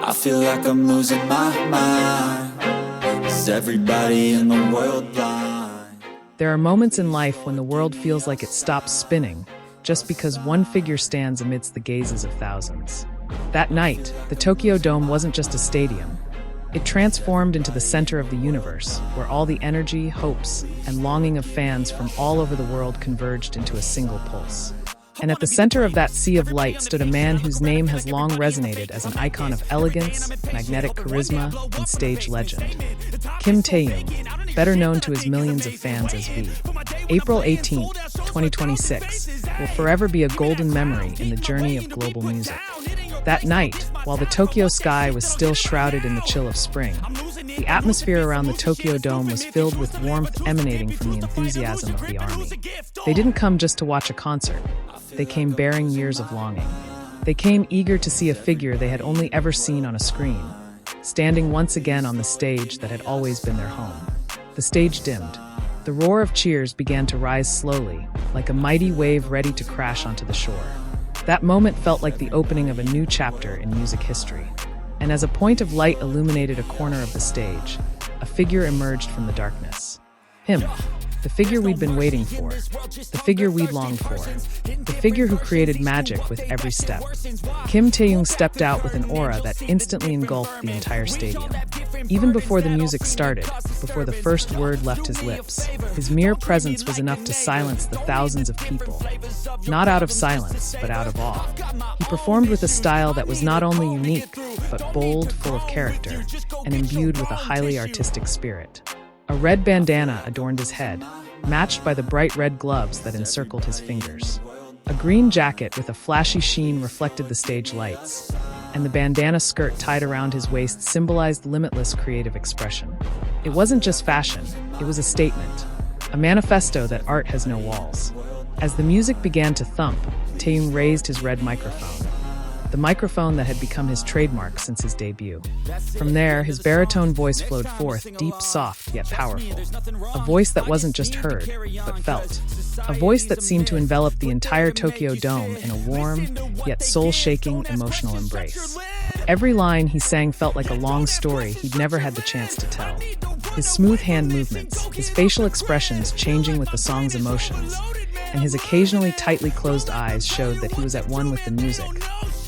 I feel like I'm losing my mind. Is everybody in the world blind? There are moments in life when the world feels like it stops spinning just because one figure stands amidst the gazes of thousands. That night, the Tokyo Dome wasn't just a stadium. It transformed into the center of the universe, where all the energy, hopes, and longing of fans from all over the world converged into a single pulse. And at the center of that sea of light stood a man whose name has long resonated as an icon of elegance, magnetic charisma, and stage legend. Kim Taehyung, better known to his millions of fans as V. April 18, 2026, will forever be a golden memory in the journey of global music. That night, while the Tokyo sky was still shrouded in the chill of spring, the atmosphere around the Tokyo Dome was filled with warmth emanating from the enthusiasm of the army. They didn't come just to watch a concert. They came bearing years of longing. They came eager to see a figure they had only ever seen on a screen, standing once again on the stage that had always been their home. The stage dimmed. The roar of cheers began to rise slowly, like a mighty wave ready to crash onto the shore. That moment felt like the opening of a new chapter in music history. And as a point of light illuminated a corner of the stage, a figure emerged from the darkness. Him, the figure we'd been waiting for, the figure we'd longed for, the figure who created magic with every step. Kim Taehyung stepped out with an aura that instantly engulfed the entire stadium. Even before the music started, before the first word left his lips, his mere presence was enough to silence the thousands of people. Not out of silence, but out of awe. He performed with a style that was not only unique, but bold, full of character, and imbued with a highly artistic spirit. A red bandana adorned his head, matched by the bright red gloves that encircled his fingers. A green jacket with a flashy sheen reflected the stage lights, and the bandana skirt tied around his waist symbolized limitless creative expression. It wasn't just fashion, it was a statement, a manifesto that art has no walls. As the music began to thump, Taehyung raised his red microphone, the microphone that had become his trademark since his debut. From there, his baritone voice flowed forth, deep, soft, yet powerful. A voice that wasn't just heard, but felt. A voice that seemed to envelop the entire Tokyo Dome in a warm, yet soul-shaking, emotional embrace. Every line he sang felt like a long story he'd never had the chance to tell. His smooth hand movements, his facial expressions changing with the song's emotions, and his occasionally tightly closed eyes showed that he was at one with the music,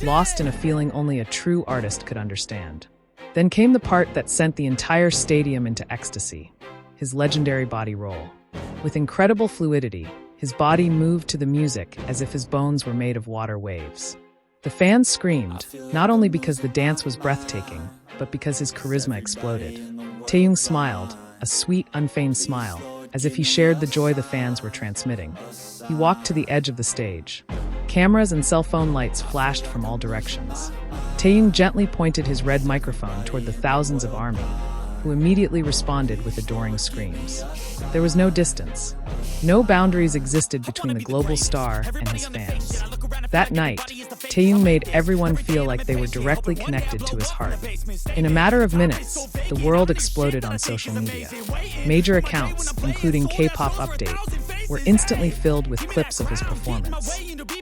lost in a feeling only a true artist could understand. Then came the part that sent the entire stadium into ecstasy, his legendary body roll. With incredible fluidity, his body moved to the music as if his bones were made of water waves. The fans screamed, not only because the dance was breathtaking, but because his charisma exploded. Taehyung smiled, a sweet, unfeigned smile, as if he shared the joy the fans were transmitting. He walked to the edge of the stage. Cameras and cell phone lights flashed from all directions. Taehyung gently pointed his red microphone toward the thousands of ARMY, who immediately responded with adoring screams. There was no distance. No boundaries existed between the global star and his fans. That night, Taehyung made everyone feel like they were directly connected to his heart. In a matter of minutes, the world exploded on social media. Major accounts, including K-pop Update, were instantly filled with clips of his performance.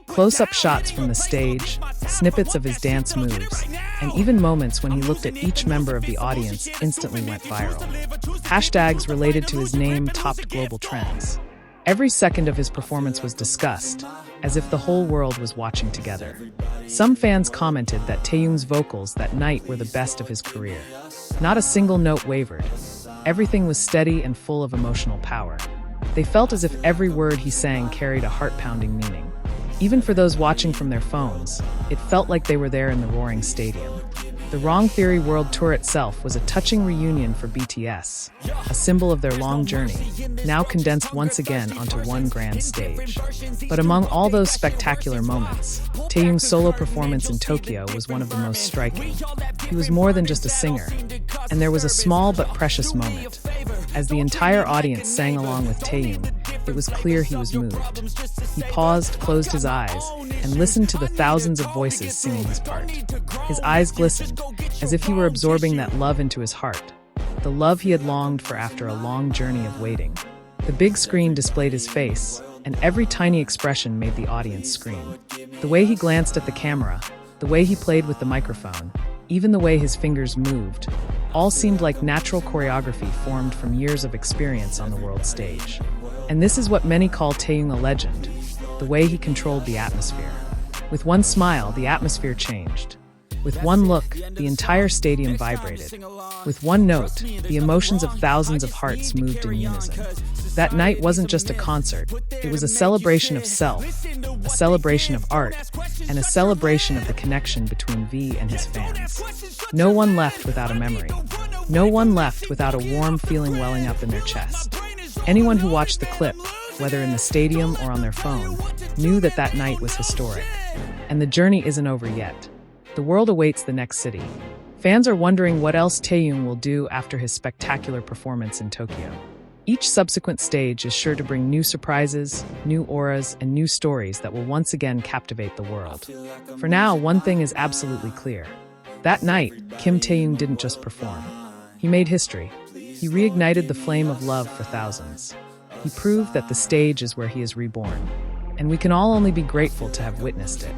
Close-up shots from the stage, snippets of his dance moves, and even moments when he looked at each member of the audience instantly went viral. Hashtags related to his name topped global trends. Every second of his performance was discussed, as if the whole world was watching together. Some fans commented that Taehyung's vocals that night were the best of his career. Not a single note wavered. Everything was steady and full of emotional power. They felt as if every word he sang carried a heart-pounding meaning. Even for those watching from their phones, it felt like they were there in the roaring stadium. The Wrong Theory World Tour itself was a touching reunion for BTS, a symbol of their long journey, now condensed once again onto one grand stage. But among all those spectacular moments, Taehyung's solo performance in Tokyo was one of the most striking. He was more than just a singer, and there was a small but precious moment. As the entire audience sang along with Taehyung, it was clear he was moved. He paused, closed his eyes, and listened to the thousands of voices singing his part. His eyes glistened, as if he were absorbing that love into his heart, the love he had longed for after a long journey of waiting. The big screen displayed his face, and every tiny expression made the audience scream. The way he glanced at the camera, the way he played with the microphone, even the way his fingers moved, all seemed like natural choreography formed from years of experience on the world stage. And this is what many call Taehyung a legend, the way he controlled the atmosphere. With one smile, the atmosphere changed. With one look, the entire stadium vibrated. With one note, the emotions of thousands of hearts moved in unison. That night wasn't just a concert, it was a celebration of self, a celebration of art, and a celebration of the connection between V and his fans. No one left without a memory. No one left without a warm feeling welling up in their chest. Anyone who watched the clip, whether in the stadium or on their phone, knew that that night was historic. And the journey isn't over yet. The world awaits the next city. Fans are wondering what else Taehyung will do after his spectacular performance in Tokyo. Each subsequent stage is sure to bring new surprises, new auras, and new stories that will once again captivate the world. For now, one thing is absolutely clear. That night, Kim Taehyung didn't just perform. He made history. He reignited the flame of love for thousands. He proved that the stage is where he is reborn. And we can all only be grateful to have witnessed it.